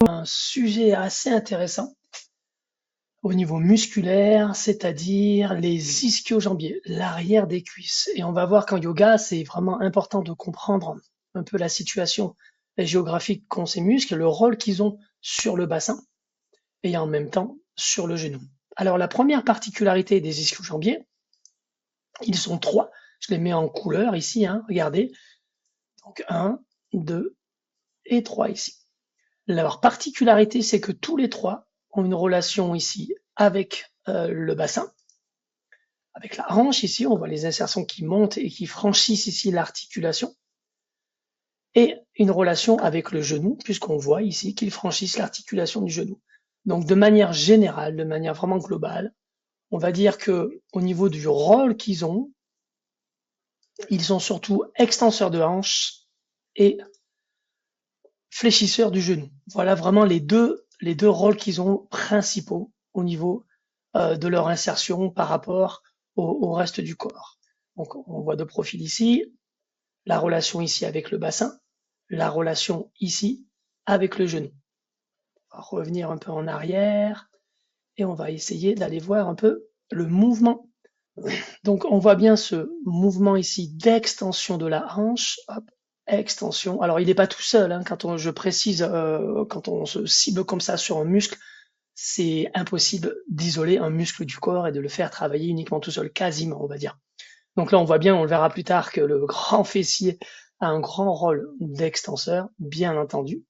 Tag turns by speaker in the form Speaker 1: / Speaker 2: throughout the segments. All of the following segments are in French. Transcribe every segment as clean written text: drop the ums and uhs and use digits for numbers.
Speaker 1: un sujet assez intéressant au niveau musculaire, c'est-à-dire les ischio-jambiers, l'arrière des cuisses. Et on va voir qu'en yoga, c'est vraiment important de comprendre un peu la situation géographique qu'ont ces muscles, le rôle qu'ils ont sur le bassin et en même temps sur le genou. Alors la première particularité des ischio-jambiers, ils sont trois. Je les mets en couleur ici, hein, regardez. Donc 1, 2 et 3 ici. Leur particularité, c'est que tous les trois ont une relation ici avec le bassin, avec la hanche ici, on voit les insertions qui montent et qui franchissent ici l'articulation, et une relation avec le genou, puisqu'on voit ici qu'ils franchissent l'articulation du genou. Donc de manière générale, de manière vraiment globale, on va dire que au niveau du rôle qu'ils ont, ils sont surtout extenseurs de hanche et fléchisseurs du genou. Voilà vraiment les deux rôles qu'ils ont principaux au niveau de leur insertion par rapport au reste du corps. Donc on voit de profil ici, la relation ici avec le bassin, la relation ici avec le genou. On va revenir un peu en arrière et on va essayer d'aller voir un peu le mouvement. Donc on voit bien ce mouvement ici d'extension de la hanche, hop, extension. Alors il n'est pas tout seul, hein, je précise, quand on se cible comme ça sur un muscle, c'est impossible d'isoler un muscle du corps et de le faire travailler uniquement tout seul, quasiment on va dire. Donc là on voit bien, on le verra plus tard, que le grand fessier a un grand rôle d'extenseur, bien entendu.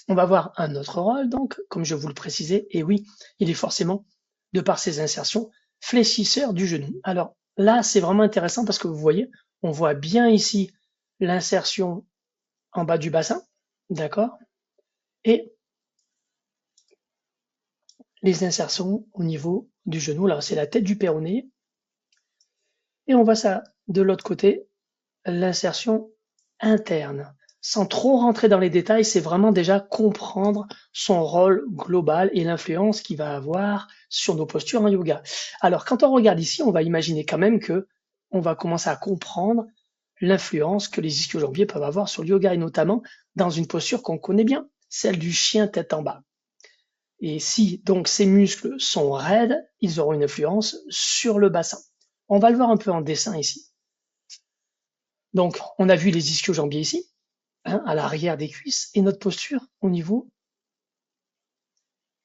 Speaker 1: On va voir un autre rôle, donc, comme je vous le précisais, et oui, il est forcément, de par ses insertions, fléchisseur du genou. Alors là, c'est vraiment intéressant parce que vous voyez, on voit bien ici l'insertion en bas du bassin, d'accord, et les insertions au niveau du genou. Là, c'est la tête du péroné. Et on voit ça de l'autre côté, l'insertion interne. Sans trop rentrer dans les détails, c'est vraiment déjà comprendre son rôle global et l'influence qu'il va avoir sur nos postures en yoga. Alors, quand on regarde ici, on va imaginer quand même que on va commencer à comprendre l'influence que les ischio-jambiers peuvent avoir sur le yoga, et notamment dans une posture qu'on connaît bien, celle du chien tête en bas. Et si donc ces muscles sont raides, ils auront une influence sur le bassin. On va le voir un peu en dessin ici. Donc, on a vu les ischio-jambiers ici, hein, à l'arrière des cuisses, et notre posture au niveau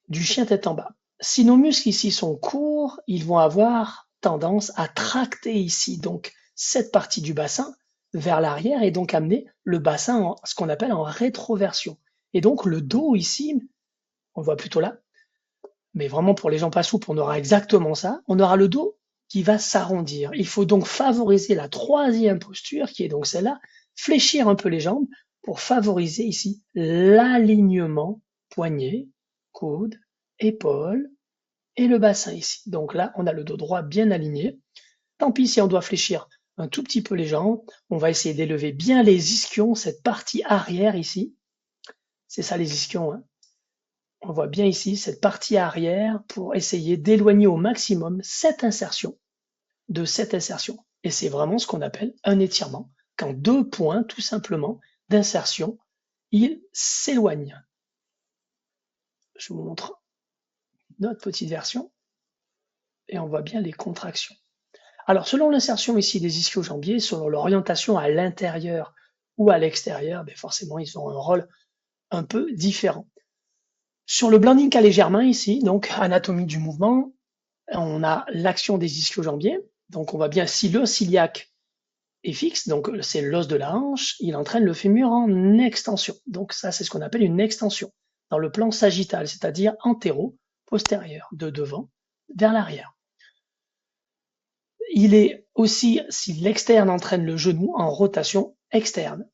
Speaker 1: du chien tête en bas. Si nos muscles ici sont courts, ils vont avoir tendance à tracter ici, donc cette partie du bassin vers l'arrière, et donc amener le bassin en ce qu'on appelle en rétroversion. Et donc le dos ici, on le voit plutôt là, mais vraiment pour les gens pas souples, on aura exactement ça. On aura le dos qui va s'arrondir. Il faut donc favoriser la troisième posture, qui est donc celle-là, fléchir un peu les jambes pour favoriser ici l'alignement poignet, coude, épaule et le bassin ici. Donc là, on a le dos droit bien aligné. Tant pis si on doit fléchir un tout petit peu les jambes. On va essayer d'élever bien les ischions, cette partie arrière ici. C'est ça les ischions, hein. On voit bien ici cette partie arrière pour essayer d'éloigner au maximum cette insertion de cette insertion. Et c'est vraiment ce qu'on appelle un étirement, quand deux points, tout simplement, d'insertion, ils s'éloignent. Je vous montre notre petite version et on voit bien les contractions. Alors, selon l'insertion ici des ischio-jambiers, selon l'orientation à l'intérieur ou à l'extérieur, ben forcément, ils ont un rôle un peu différent. Sur le Blanding Calais-Germain ici, donc anatomie du mouvement, on a l'action des ischio-jambiers. Donc, on voit bien si l'os iliaque est fixe, donc c'est l'os de la hanche, il entraîne le fémur en extension. Donc ça, c'est ce qu'on appelle une extension dans le plan sagittal, c'est-à-dire antéro-postérieur, de devant vers l'arrière. Il est aussi, si l'externe entraîne le genou, en rotation externe.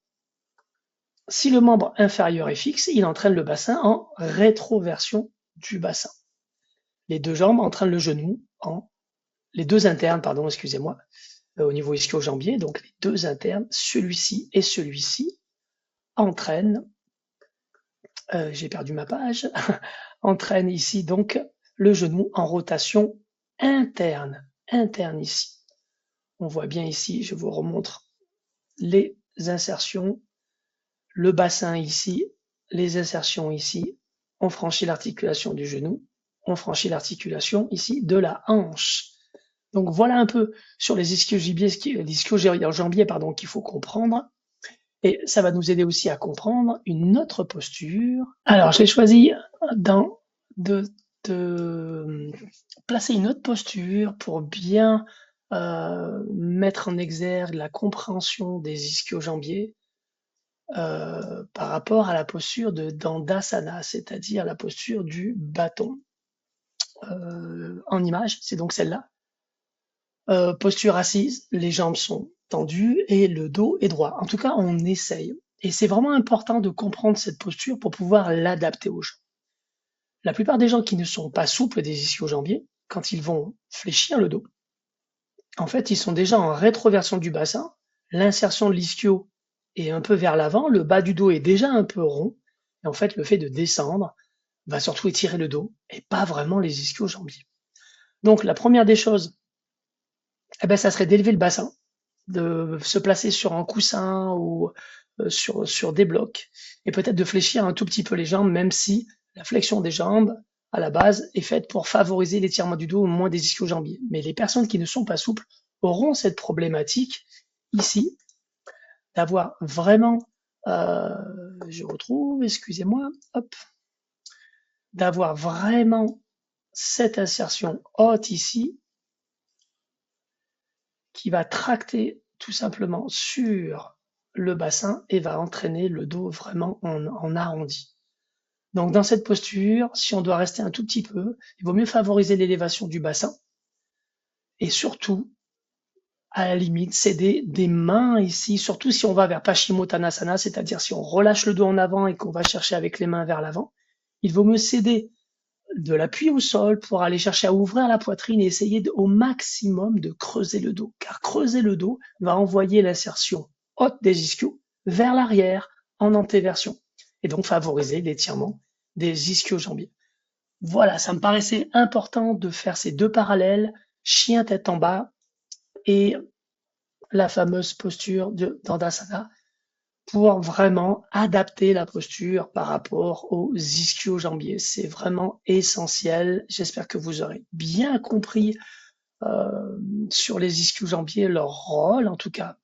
Speaker 1: Si le membre inférieur est fixe, il entraîne le bassin en rétroversion du bassin. Les deux jambes entraînent le genou les deux internes, pardon, excusez-moi, au niveau ischio-jambier, donc les deux internes, celui-ci et celui-ci, entraînent, j'ai perdu ma page, entraînent ici donc le genou en rotation interne ici. On voit bien ici, je vous remontre les insertions, le bassin ici les insertions ici, on franchit l'articulation du genou, on franchit l'articulation ici de la hanche. Donc voilà un peu sur les ischio-jambiers pardon, qu'il faut comprendre. Et ça va nous aider aussi à comprendre une autre posture. Alors j'ai choisi de placer une autre posture pour bien mettre en exergue la compréhension des ischio-jambiers par rapport à la posture de Dandasana, c'est-à-dire la posture du bâton. En image, c'est donc celle-là. Posture assise, les jambes sont tendues et le dos est droit. En tout cas, on essaye. Et c'est vraiment important de comprendre cette posture pour pouvoir l'adapter aux gens. La plupart des gens qui ne sont pas souples des ischio-jambiers, quand ils vont fléchir le dos, en fait, ils sont déjà en rétroversion du bassin, l'insertion de l'ischio est un peu vers l'avant, le bas du dos est déjà un peu rond, et en fait, le fait de descendre va surtout étirer le dos, et pas vraiment les ischio-jambiers. Donc, la première des choses, ça serait d'élever le bassin, de se placer sur un coussin ou sur des blocs, et peut-être de fléchir un tout petit peu les jambes, même si la flexion des jambes, à la base, est faite pour favoriser l'étirement du dos au moins des ischio-jambiers. Mais les personnes qui ne sont pas souples auront cette problématique ici, d'avoir vraiment, je retrouve, excusez-moi, hop, d'avoir vraiment cette insertion haute ici, qui va tracter tout simplement sur le bassin et va entraîner le dos vraiment en arrondi. Donc dans cette posture, si on doit rester un tout petit peu, il vaut mieux favoriser l'élévation du bassin et surtout, à la limite, céder des mains ici, surtout si on va vers Paschimottanasana, c'est-à-dire si on relâche le dos en avant et qu'on va chercher avec les mains vers l'avant, il vaut mieux céder de l'appui au sol pour aller chercher à ouvrir la poitrine et essayer au maximum de creuser le dos. Car creuser le dos va envoyer l'insertion haute des ischios vers l'arrière en antéversion et donc favoriser l'étirement des ischio-jambiers. Voilà, ça me paraissait important de faire ces deux parallèles, chien tête en bas et la fameuse posture de Dandasana pour vraiment adapter la posture par rapport aux ischio-jambiers. C'est vraiment essentiel. J'espère que vous aurez bien compris sur les ischio-jambiers leur rôle, en tout cas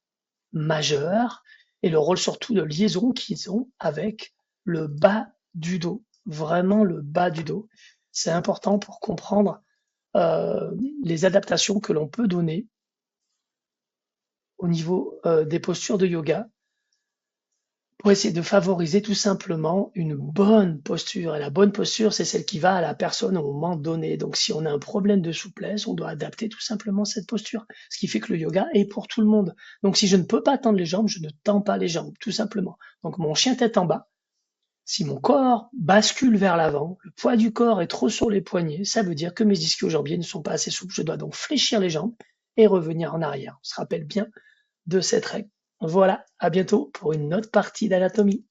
Speaker 1: majeur, et le rôle surtout de liaison qu'ils ont avec le bas du dos, vraiment le bas du dos. C'est important pour comprendre les adaptations que l'on peut donner au niveau des postures de yoga pour essayer de favoriser tout simplement une bonne posture. Et la bonne posture, c'est celle qui va à la personne au moment donné. Donc si on a un problème de souplesse, on doit adapter tout simplement cette posture. Ce qui fait que le yoga est pour tout le monde. Donc si je ne peux pas tendre les jambes, je ne tends pas les jambes, tout simplement. Donc mon chien tête en bas, si mon corps bascule vers l'avant, le poids du corps est trop sur les poignets, ça veut dire que mes ischio-jambiers ne sont pas assez souples. Je dois donc fléchir les jambes et revenir en arrière. On se rappelle bien de cette règle. Voilà, à bientôt pour une autre partie d'anatomie.